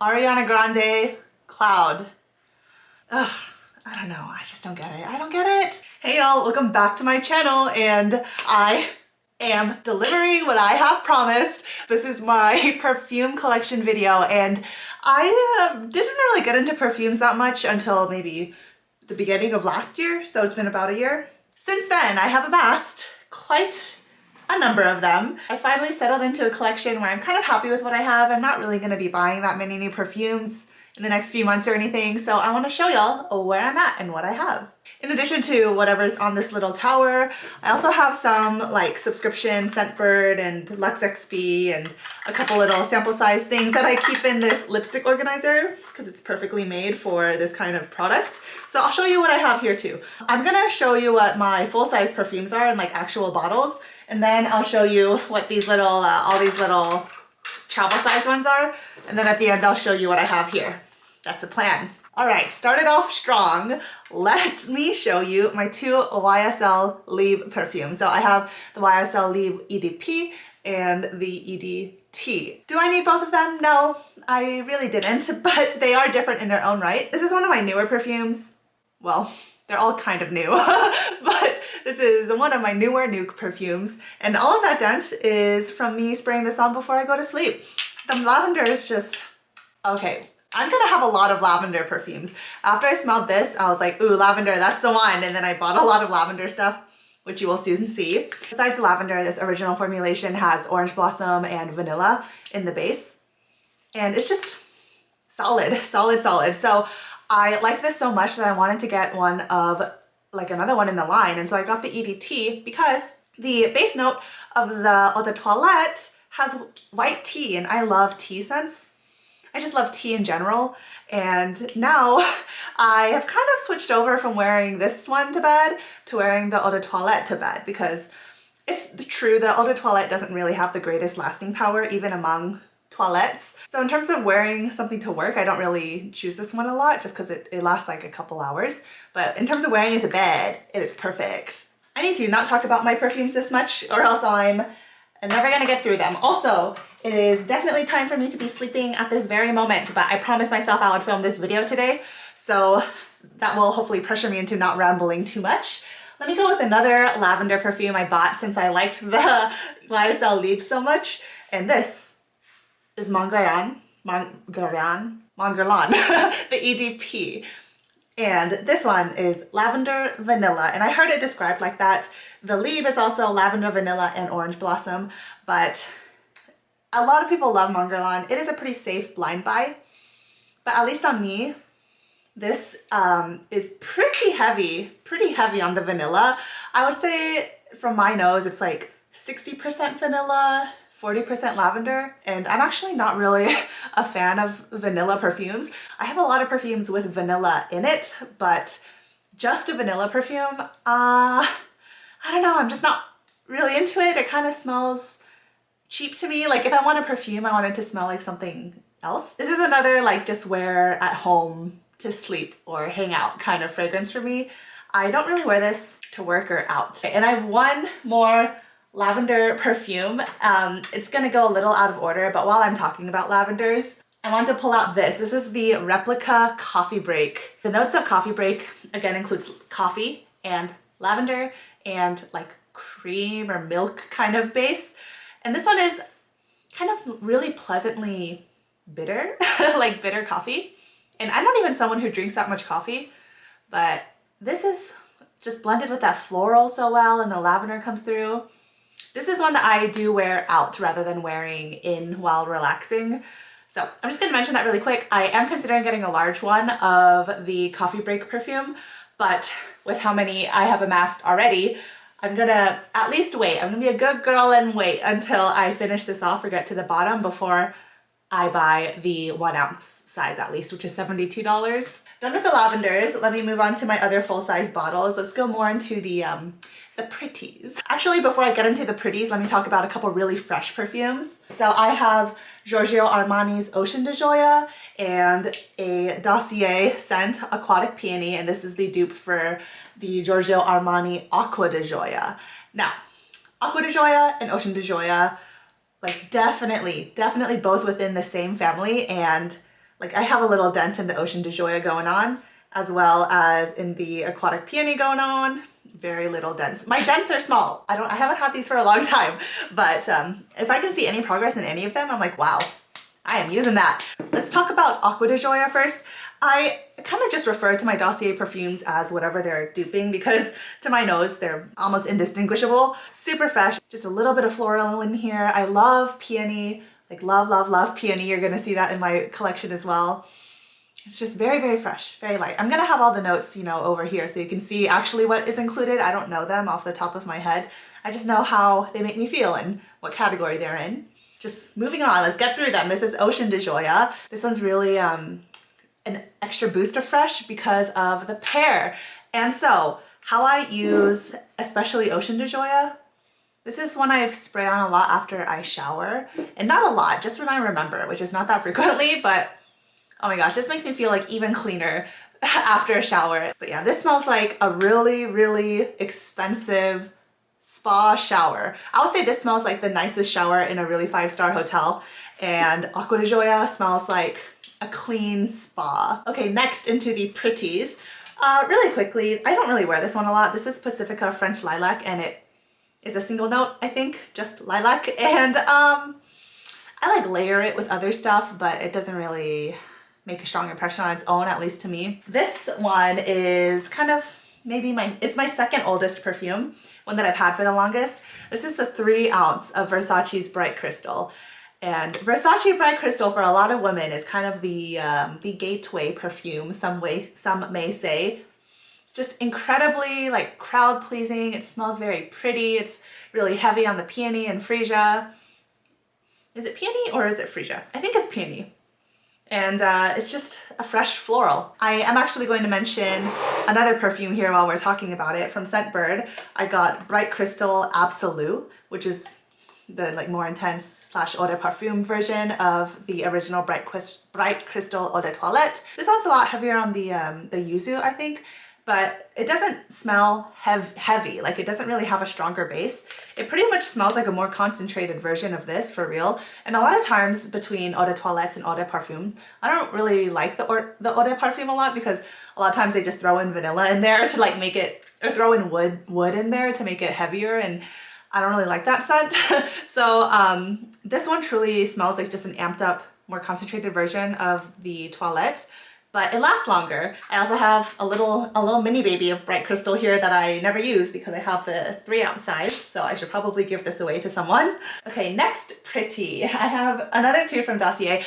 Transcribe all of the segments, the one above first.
Ariana Grande Cloud. Ugh, I don't know. I just don't get it. I don't get it. Hey y'all, welcome back to my channel, and I am delivering what I have promised. This is my perfume collection video, and I didn't really get into perfumes that much until maybe the beginning of last year, so it's been about a year. Since then, I have amassed quite a number of them. I finally settled into a collection where I'm kind of happy with what I have. I'm not really going to be buying that many new perfumes in the next few months or anything, so I want to show y'all where I'm at and what I have. In addition to whatever's on this little tower, I also have some like subscription Scentbird and Luxe XP and a couple little sample size things that I keep in this lipstick organizer because it's perfectly made for this kind of product. So I'll show you what I have here too. I'm gonna show you what my full-size perfumes are in like actual bottles, and then I'll show you what these little, all these little travel size ones are, and then at the end I'll show you what I have here. That's the plan. All right, started off strong. Let me show you my two YSL Libre perfumes. So I have the YSL Libre EDP and the EDT. Do I need both of them? No, I really didn't, but they are different in their own right. This is one of my newer perfumes. Well, they're all kind of new, but this is one of my new perfumes. And all of that dent is from me spraying this on before I go to sleep. The lavender is just, okay. I'm gonna have a lot of lavender perfumes. After I smelled this, I was like, ooh, lavender, that's the one. And then I bought a lot of lavender stuff, which you will soon see. Besides the lavender, this original formulation has orange blossom and vanilla in the base. And it's just solid, solid, solid. So I like this so much that I wanted to get one of, like another one in the line. And so I got the EDT because the base note of the Eau de Toilette has white tea, and I love tea scents. I just love tea in general, and now I have kind of switched over from wearing this one to bed to wearing the Eau de Toilette to bed, because it's true that Eau de Toilette doesn't really have the greatest lasting power even among toilettes. So in terms of wearing something to work, I don't really choose this one a lot just because it lasts like a couple hours, but in terms of wearing it to bed, it is perfect. I need to not talk about my perfumes this much or else I'm never gonna get through them. Also, it is definitely time for me to be sleeping at this very moment, but I promised myself I would film this video today, so that will hopefully pressure me into not rambling too much. Let me go with another lavender perfume I bought since I liked the YSL Libre so much, and this is Mon Gurlain, the EDP. And this one is lavender vanilla, and I heard it described like that. The Libre is also lavender vanilla and orange blossom, but a lot of people love Mon Gurlain. It is a pretty safe blind buy, but at least on me, this is pretty heavy on the vanilla. I would say from my nose, it's like 60% vanilla, 40% lavender, and I'm actually not really a fan of vanilla perfumes. I have a lot of perfumes with vanilla in it, but just a vanilla perfume, I don't know, I'm just not really into it. It kind of smells cheap to me. Like if I want a perfume, I want it to smell like something else. This is another like just wear at home to sleep or hang out kind of fragrance for me. I don't really wear this to work or out. And I have one more lavender perfume. It's gonna go a little out of order, but while I'm talking about lavenders, I want to pull out this. This is the Replica Coffee Break. The notes of Coffee Break again includes coffee and lavender and like cream or milk kind of base. And this one is kind of really pleasantly bitter, like bitter coffee. And I'm not even someone who drinks that much coffee, but this is just blended with that floral so well, and the lavender comes through. This is one that I do wear out rather than wearing in while relaxing. So I'm just gonna mention that really quick. I am considering getting a large one of the Coffee Break perfume, but with how many I have amassed already, I'm gonna at least wait. I'm gonna be a good girl and wait until I finish this off or get to the bottom before I buy the 1 ounce size at least, which is $72. Done with the lavenders, let me move on to my other full-size bottles. Let's go more into the pretties. Actually, before I get into the pretties, let me talk about a couple really fresh perfumes. So I have Giorgio Armani's Ocean de Gioia and a Dossier scent, Aquatic Peony, and this is the dupe for the Giorgio Armani Acqua de Gioia. Now, Acqua de Gioia and Ocean de Gioia, like definitely both within the same family, and Like I have a little dent in the Ocean de Gioia going on, as well as in the Aquatic Peony going on. Very little dents. My dents are small. I haven't had these for a long time, but if I can see any progress in any of them, I'm like, wow, I am using that. Let's talk about Acqua de Gioia first. I kind of just refer to my Dossier perfumes as whatever they're duping because to my nose, they're almost indistinguishable. Super fresh, just a little bit of floral in here. I love peony, like love, love, love peony. You're gonna see that in my collection as well. It's just very, very fresh, very light. I'm gonna have all the notes, you know, over here so you can see actually what is included. I don't know them off the top of my head. I just know how they make me feel and what category they're in. Just moving on, let's get through them. This is Ocean de Gioia. This one's really an extra boost of fresh because of the pear. And so, how I use especially Ocean de Gioia, this is one I spray on a lot after I shower. And not a lot, just when I remember, which is not that frequently, but oh my gosh, this makes me feel like even cleaner after a shower. But yeah, this smells like a really, really expensive spa shower. I would say this smells like the nicest shower in a really 5-star hotel, and Acqua de Gioia smells like a clean spa. Okay, next into the pretties. Really quickly, I don't really wear this one a lot. This is Pacifica French Lilac, and it is a single note, I think, just lilac. And I like layer it with other stuff, but it doesn't really make a strong impression on its own, at least to me. This one is kind of maybe it's my second oldest perfume, one that I've had for the longest. This is the 3 ounce of Versace's Bright Crystal. And Versace Bright Crystal for a lot of women is kind of the gateway perfume, some may say. It's just incredibly like crowd pleasing. It smells very pretty. It's really heavy on the peony and freesia. Is it peony or is it freesia? I think it's peony. And it's just a fresh floral. I am actually going to mention another perfume here while we're talking about it. From Scentbird, I got Bright Crystal Absolou, which is the like more intense / eau de parfum version of the original Bright Crystal Eau de Toilette. This one's a lot heavier on the yuzu, I think, but it doesn't smell heavy. Like it doesn't really have a stronger base. It pretty much smells like a more concentrated version of this, for real. And a lot of times between eau de toilettes and eau de parfum, I don't really like the eau de parfum a lot because a lot of times they just throw in vanilla in there to like make it, or throw in wood in there to make it heavier, and I don't really like that scent. So this one truly smells like just an amped up, more concentrated version of the toilette, but it lasts longer. I also have a little mini baby of Bright Crystal here that I never use because I have the 3 ounce size, so I should probably give this away to someone. Okay, next pretty. I have another 2 from Dossier.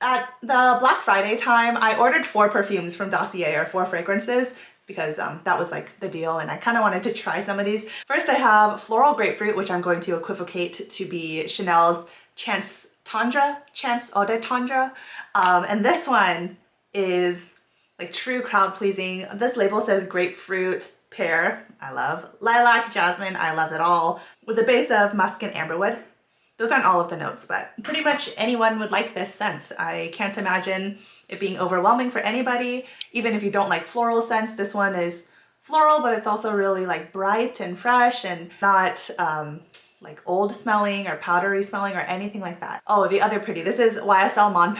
At the Black Friday time, I ordered 4 perfumes from Dossier, or 4 fragrances, because that was like the deal and I kind of wanted to try some of these. First I have Floral Grapefruit, which I'm going to equivocate to be Chanel's Chance Eau de Tendre. And this one is like true crowd pleasing. This label says grapefruit, pear, I love, lilac, jasmine, I love it all, with a base of musk and amberwood. Those aren't all of the notes, but pretty much anyone would like this scent. I can't imagine it being overwhelming for anybody. Even if you don't like floral scents, this one is floral, but it's also really like bright and fresh and not like old smelling or powdery smelling or anything like that. Oh, the other pretty. This is YSL Mon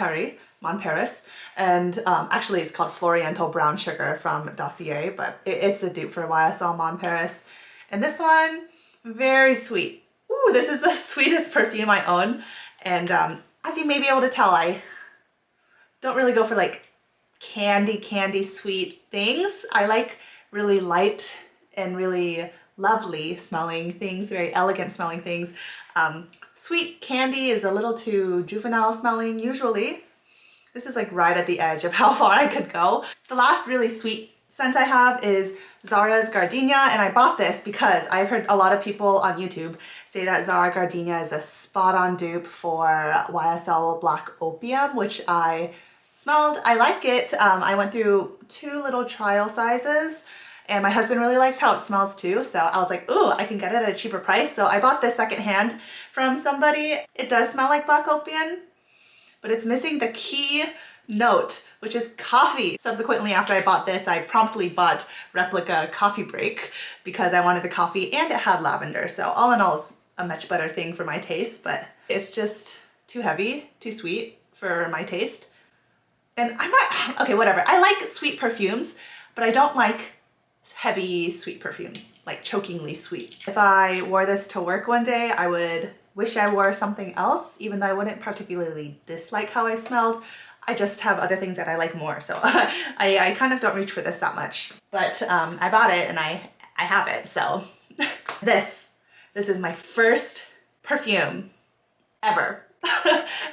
Paris, and actually it's called Floriental Brown Sugar from Dossier, but it's a dupe for YSL Mon Paris. And this one, very sweet. Ooh, this is the sweetest perfume I own. And as you may be able to tell, I don't really go for like candy sweet things. I like really light and really lovely smelling things, very elegant smelling things. Sweet candy is a little too juvenile smelling usually. This is like right at the edge of how far I could go. The last really sweet scent I have is Zara's Gardenia, and I bought this because I've heard a lot of people on YouTube say that Zara Gardenia is a spot-on dupe for YSL Black Opium, which I smelled. I like it. I went through 2 little trial sizes, and my husband really likes how it smells too, so I was like, ooh, I can get it at a cheaper price. So I bought this secondhand from somebody. It does smell like Black Opium, but it's missing the key note, which is coffee. Subsequently, after I bought this, I promptly bought Replica Coffee Break because I wanted the coffee and it had lavender. So all in all, it's a much better thing for my taste, but it's just too heavy, too sweet for my taste. And I'm not, okay, whatever. I like sweet perfumes, but I don't like heavy sweet perfumes, like chokingly sweet. If I wore this to work one day, I would wish I wore something else, even though I wouldn't particularly dislike how I smelled. I just have other things that I like more, so I kind of don't reach for this that much. But I bought it and I have it, so. This is my first perfume ever.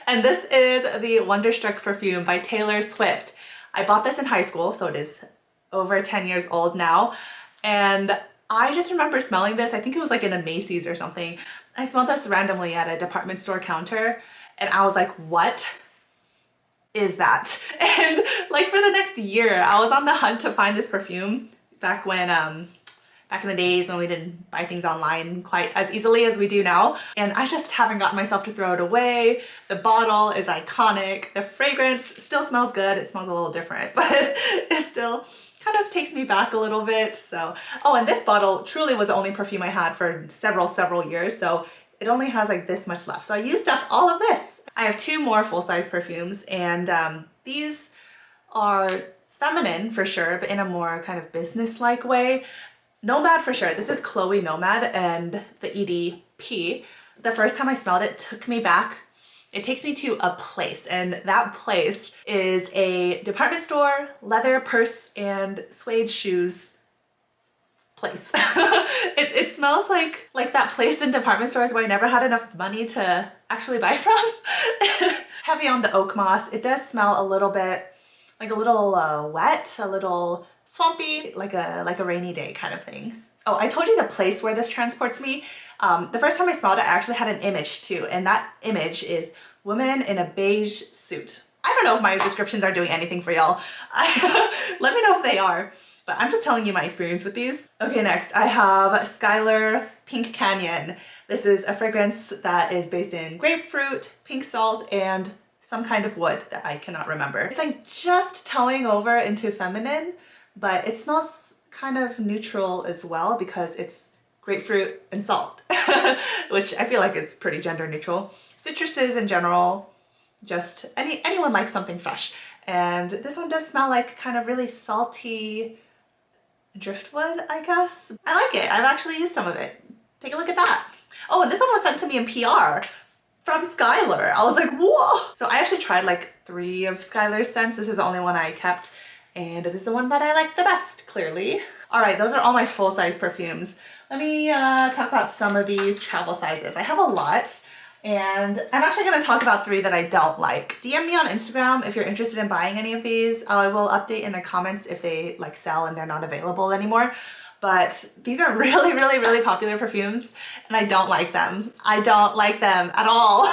And this is the Wonderstruck perfume by Taylor Swift. I bought this in high school, so it is over 10 years old now. And I just remember smelling this, I think it was like in a Macy's or something. I smelled this randomly at a department store counter and I was like, what is that? And like for the next year, I was on the hunt to find this perfume back when, back in the days when we didn't buy things online quite as easily as we do now. And I just haven't gotten myself to throw it away. The bottle is iconic. The fragrance still smells good. It smells a little different, but it still kind of takes me back a little bit. So, oh, and this bottle truly was the only perfume I had for several years. So it only has like this much left. So I used up all of this. I have two more full-size perfumes and these are feminine for sure, but in a more kind of business-like way. Nomade for sure. This is Chloe Nomade and the EDP. The first time I smelled it took me back. It takes me to a place, and that place is a department store, leather purse, and suede shoes place. It smells like that place in department stores where I never had enough money to actually buy from. Heavy on the oak moss. It does smell a little bit, like a little wet, a little swampy, like a rainy day kind of thing. Oh, I told you the place where this transports me. The first time I smelled it, I actually had an image too, and that image is woman in a beige suit. I don't know if my descriptions are doing anything for y'all. Let me know if they are, but I'm just telling you my experience with these. Okay, next I have Skylar Pink Canyon. This is a fragrance that is based in grapefruit, pink salt, and some kind of wood that I cannot remember. It's like just towing over into feminine, but it smells kind of neutral as well because it's grapefruit and salt, which I feel like it's pretty gender neutral. Citruses in general, just anyone likes something fresh. And this one does smell like kind of really salty driftwood, I guess. I like it. I've actually used some of it. Take a look at that. Oh, and this one was sent to me in PR from Skylar. I was like, whoa. So I actually tried like 3 of Skylar's scents. This is the only one I kept, and it is the one that I like the best, clearly. All right, those are all my full-size perfumes. Let me talk about some of these travel sizes. I have a lot, and I'm actually gonna talk about 3 that I don't like. DM me on Instagram if you're interested in buying any of these. I will update in the comments if they like sell and they're not available anymore. But these are really popular perfumes, and I don't like them. I don't like them at all.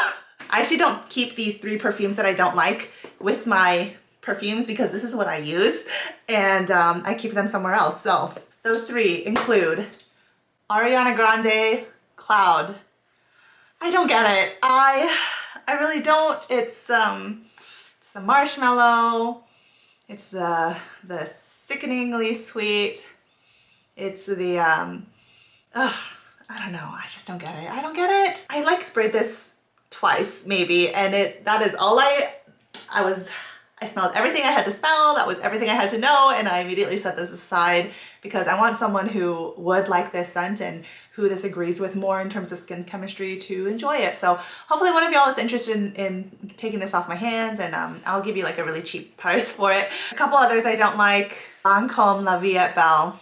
I actually don't keep these 3 perfumes that I don't like with my perfumes because this is what I use, and I keep them somewhere else. So those 3 include Ariana Grande Cloud. I don't get it. I really don't. It's the marshmallow. It's the sickeningly sweet. It's the I don't know. I just don't get it. I don't get it. I like sprayed this twice maybe, and that is all I smelled everything I had to smell. That was everything I had to know, and I immediately set this aside because I want someone who would like this scent and who this agrees with more in terms of skin chemistry to enjoy it. So hopefully one of y'all is interested in taking this off my hands, and I'll give you like a really cheap price for it. A couple others I don't like. Lancome Belle.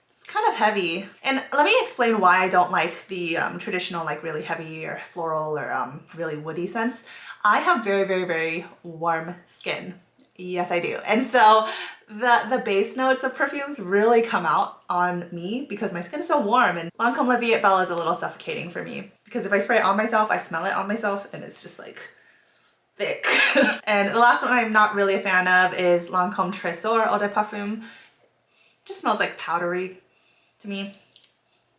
It's kind of heavy. And let me explain why I don't like the traditional like really heavy or floral or really woody scents. I have very warm skin. Yes, I do. And so the base notes of perfumes really come out on me because my skin is so warm, and Lancome Belle is a little suffocating for me because if I spray it on myself, I smell it on myself and it's just like thick. And the last one I'm not really a fan of is Lancome Tresor Eau de Parfum. It just smells like powdery to me.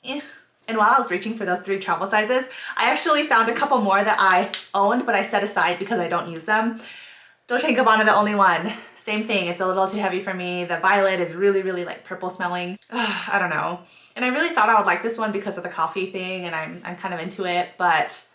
Eh. And while I was reaching for those 3 travel sizes, I actually found a couple more that I owned, but I set aside because I don't use them. Dolce & Gabbana, the only one. Same thing, it's a little too heavy for me. The violet is really like purple smelling. I don't know. And I really thought I would like this one because of the coffee thing, and I'm kind of into it, but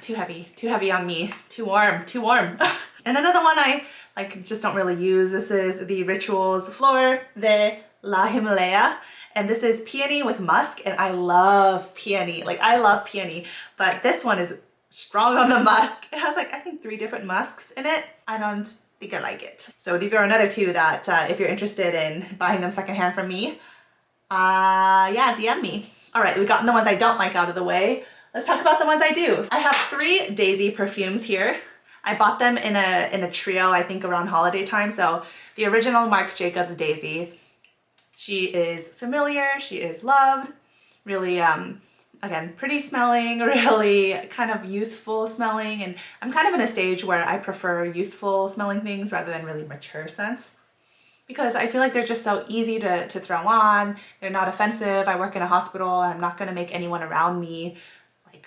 too heavy on me. Too warm. And another one I like just don't really use, this is the Rituals Fleur de la Himalaya. And this is peony with musk, and I love peony. Like, I love peony, but this one is strong on the musk. It has like, I think 3 different musks in it. I don't think I like it. So these are another 2 that if you're interested in buying them secondhand from me, yeah, DM me. All right, we've gotten the ones I don't like out of the way. Let's talk about the ones I do. I have 3 Daisy perfumes here. I bought them in a trio, I think around holiday time. So the original Marc Jacobs Daisy. She is familiar, she is loved, really, again, pretty smelling, really kind of youthful smelling, and I'm kind of in a stage where I prefer youthful smelling things rather than really mature scents, because I feel like they're just so easy to throw on, they're not offensive. I work in a hospital, and I'm not gonna make anyone around me like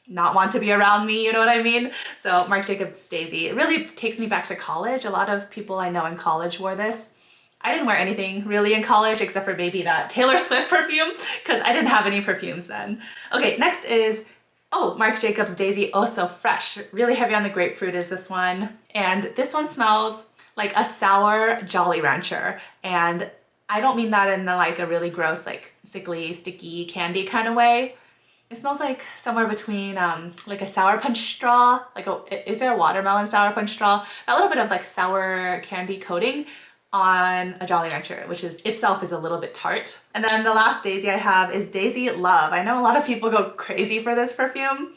not want to be around me, you know what I mean? So Marc Jacobs Daisy, it really takes me back to college. A lot of people I know in college wore this. I didn't wear anything really in college except for maybe that Taylor Swift perfume, because I didn't have any perfumes then. Okay, next is, oh, Marc Jacobs Daisy Oh So Fresh. Really heavy on the grapefruit is this one. And this one smells like a sour Jolly Rancher. And I don't mean that in the, like a really gross, like sickly, sticky candy kind of way. It smells like somewhere between like a Sour Punch straw, like is there a watermelon Sour Punch straw? That little bit of like sour candy coating on a Jolly Rancher, which is itself is a little bit tart. And then the last Daisy I have is Daisy Love. I know a lot of people go crazy for this perfume.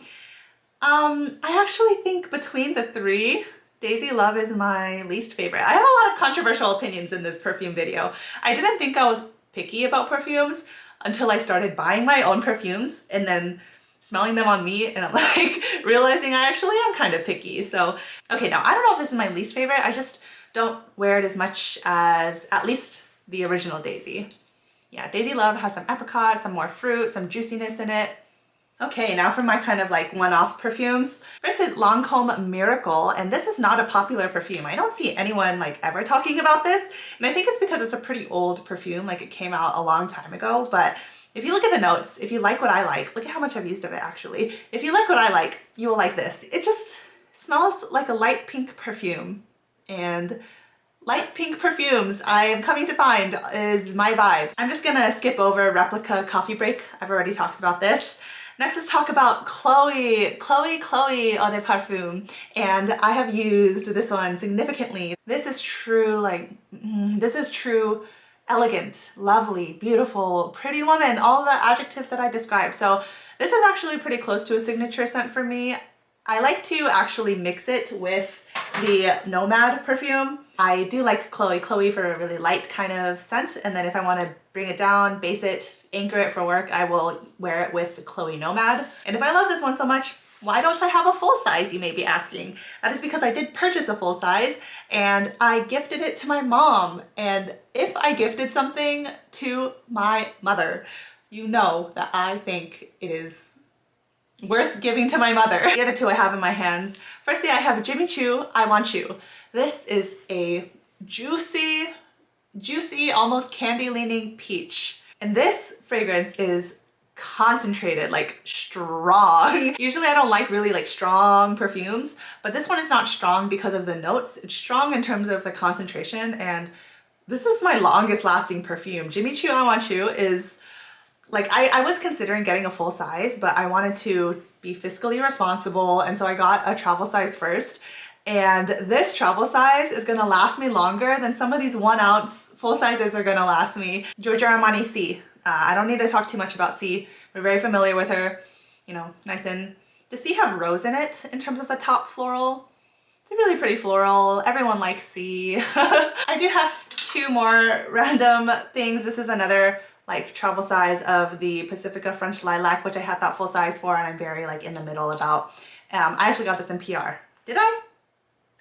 I actually think between the 3, Daisy Love is my least favorite. I have a lot of controversial opinions in this perfume video. I didn't think I was picky about perfumes until I started buying my own perfumes and then smelling them on me, and I'm like realizing I actually am kind of picky. So, okay, now I don't know if this is my least favorite. I just don't wear it as much as at least the original Daisy. Yeah, Daisy Love has some apricot, some more fruit, some juiciness in it. Okay, now for my kind of like one-off perfumes. First is Lancome Miracle, and this is not a popular perfume. I don't see anyone like ever talking about this, and I think it's because it's a pretty old perfume, like it came out a long time ago, but if you look at the notes, if you like what I like, look at how much I've used of it actually. If you like what I like, you will like this. It just smells like a light pink perfume. And light pink perfumes, I am coming to find, is my vibe. I'm just gonna skip over Replica Coffee Break. I've already talked about this. Next, let's talk about Chloe Eau de Parfum. And I have used this one significantly. This is true, like, this is true, elegant, lovely, beautiful, pretty woman, all the adjectives that I described. So this is actually pretty close to a signature scent for me. I like to actually mix it with the Nomade perfume. I do like Chloe for a really light kind of scent, and then if I want to bring it down, base it, anchor it for work, I will wear it with Chloe Nomade. And if I love this one so much, why don't I have a full size, you may be asking? That is because I did purchase a full size and I gifted it to my mom. And if I gifted something to my mother, you know that I think it is worth giving to my mother. The other 2 I have in my hands. Firstly, I have Jimmy Choo, I Want You. This is a juicy, almost candy-leaning peach. And this fragrance is concentrated, like strong. Usually I don't like really like strong perfumes, but this one is not strong because of the notes. It's strong in terms of the concentration, and this is my longest lasting perfume. Jimmy Choo, I Want You is like, I was considering getting a full size, but I wanted to be fiscally responsible, and so I got a travel size first. And this travel size is gonna last me longer than some of these 1 ounce full sizes are gonna last me. Georgio Armani Si. I don't need to talk too much about Si. We're very familiar with her. You know, nice and... Does Si have rose in it in terms of the top floral? It's a really pretty floral. Everyone likes Si. I do have 2 more random things. This is another like travel size of the Pacifica French Lilac, which I had that full size for, and I'm very like in the middle about. I actually got this in PR. Did I?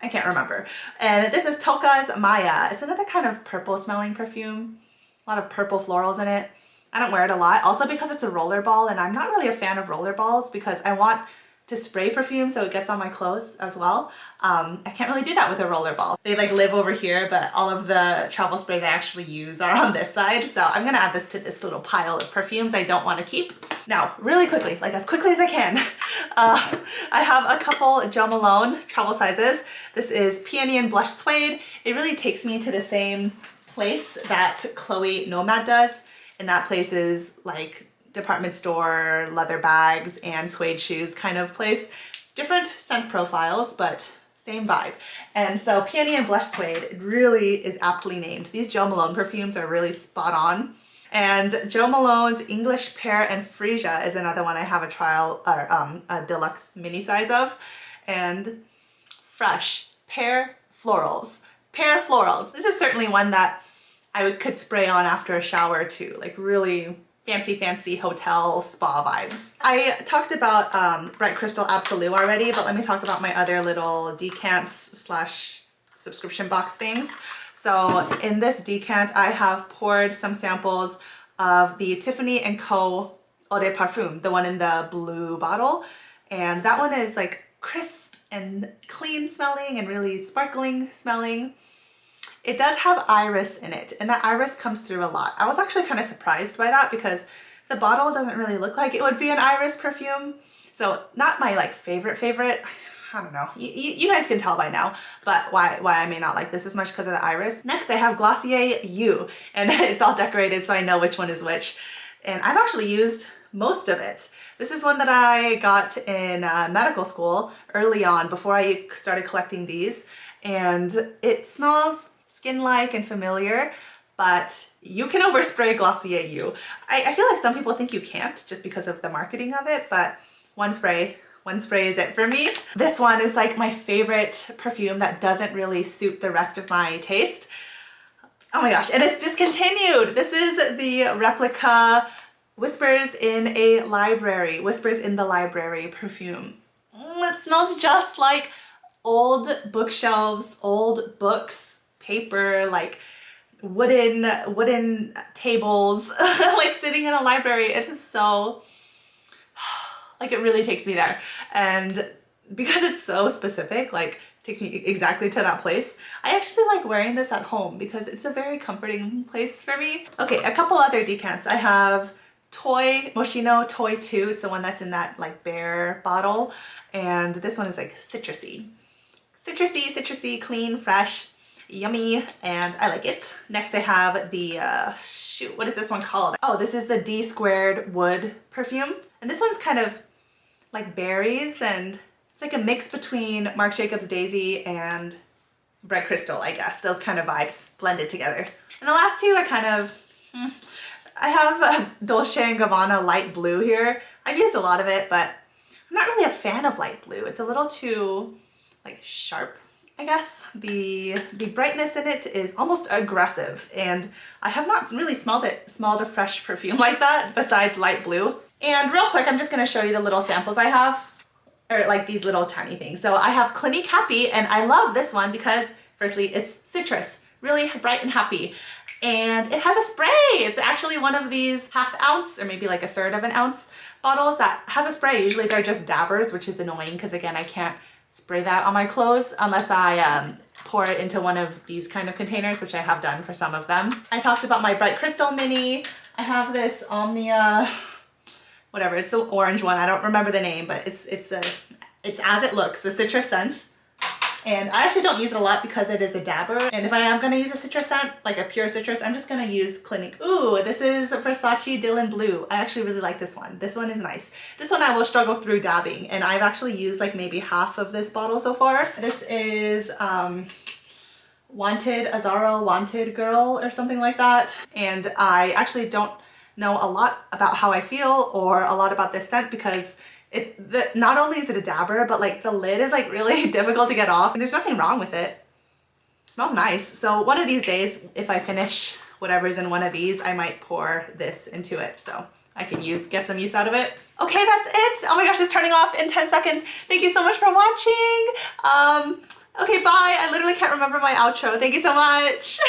I can't remember. And this is Tocca's Maya. It's another kind of purple smelling perfume. A lot of purple florals in it. I don't wear it a lot, also because it's a roller ball, and I'm not really a fan of roller balls because I want to spray perfume so it gets on my clothes as well. I can't really do that with a roller ball. They like live over here, but all of the travel sprays I actually use are on this side. So I'm gonna add this to this little pile of perfumes I don't want to keep. Now, really quickly, like as quickly as I can, I have a couple Jo Malone travel sizes. This is Peony and Blush Suede. It really takes me to the same place that Chloe Nomade does, and that place is like department store, leather bags, and suede shoes kind of place. Different scent profiles, but same vibe. And so Peony and Blush Suede, it really is aptly named. These Jo Malone perfumes are really spot on. And Jo Malone's English Pear and Freesia is another one I have a trial, or a deluxe mini size of. And Fresh Pear Florals. Pear Florals. This is certainly one that I could spray on after a shower too, like really fancy hotel spa vibes. I talked about Bright Crystal Absolou already, but let me talk about my other little decants slash subscription box things. So in this decant, I have poured some samples of the Tiffany Co Eau de Parfum, the one in the blue bottle. And that one is like crisp and clean smelling and really sparkling smelling. It does have iris in it, and that iris comes through a lot. I was actually kind of surprised by that because the bottle doesn't really look like it would be an iris perfume. So not my like favorite. I don't know. You guys can tell by now, but why I may not like this as much because of the iris. Next, I have Glossier You, and it's all decorated so I know which one is which. And I've actually used most of it. This is one that I got in medical school early on before I started collecting these, and it smells skin-like and familiar, but you can overspray Glossier You. I feel like some people think you can't just because of the marketing of it, but one spray is it for me. This one is like my favorite perfume that doesn't really suit the rest of my taste. Oh my gosh, and it's discontinued. This is the Replica Whispers in the Library perfume. It smells just like old bookshelves, old books, paper, like wooden tables, like sitting in a library. It is so, like, it really takes me there. And because it's so specific, like takes me exactly to that place, I actually like wearing this at home because it's a very comforting place for me. Okay, a couple other decants. I have Moschino Toy 2. It's the one that's in that like bear bottle. And this one is like citrusy, clean, fresh, yummy, and I like it. Next I have the, shoot, what is this one called? Oh, this is the D Squared Wood perfume. And this one's kind of like berries, and it's like a mix between Marc Jacobs Daisy and Bright Crystal, I guess. Those kind of vibes blended together. And the last two are kind of, I have Dolce & Gabbana Light Blue here. I've used a lot of it, but I'm not really a fan of light blue. It's a little too like sharp, I guess. The brightness in it is almost aggressive, and I have not really smelled a fresh perfume like that besides light blue. And real quick, I'm just gonna show you the little samples I have, or like these little tiny things. So I have Clinique Happy, and I love this one because firstly, it's citrus, really bright and happy. And it has a spray. It's actually one of these 1/2 ounce or maybe like 1/3 of an ounce bottles that has a spray. Usually they're just dabbers, which is annoying because again, I can't spray that on my clothes unless I pour it into one of these kind of containers, which I have done for some of them. I talked about my Bright Crystal Mini. I have this Omnia, whatever, it's the orange one. I don't remember the name, but it's as it looks, the citrus scent. And I actually don't use it a lot because it is a dabber. And if I am gonna use a citrus scent, like a pure citrus, I'm just gonna use Clinique. Ooh, this is Versace Dylan Blue. I actually really like this one. This one is nice. This one I will struggle through dabbing, and I've actually used like maybe half of this bottle so far. This is Zara Wanted Girl or something like that. And I actually don't know a lot about how I feel or a lot about this scent because not only is it a dabber, but like the lid is like really difficult to get off, and there's nothing wrong with it. It smells nice. So one of these days, if I finish whatever's in one of these, I might pour this into it so I can get some use out of it. Okay, that's it. Oh my gosh, it's turning off in 10 seconds. Thank you so much for watching. Okay, bye. I literally can't remember my outro. Thank you so much.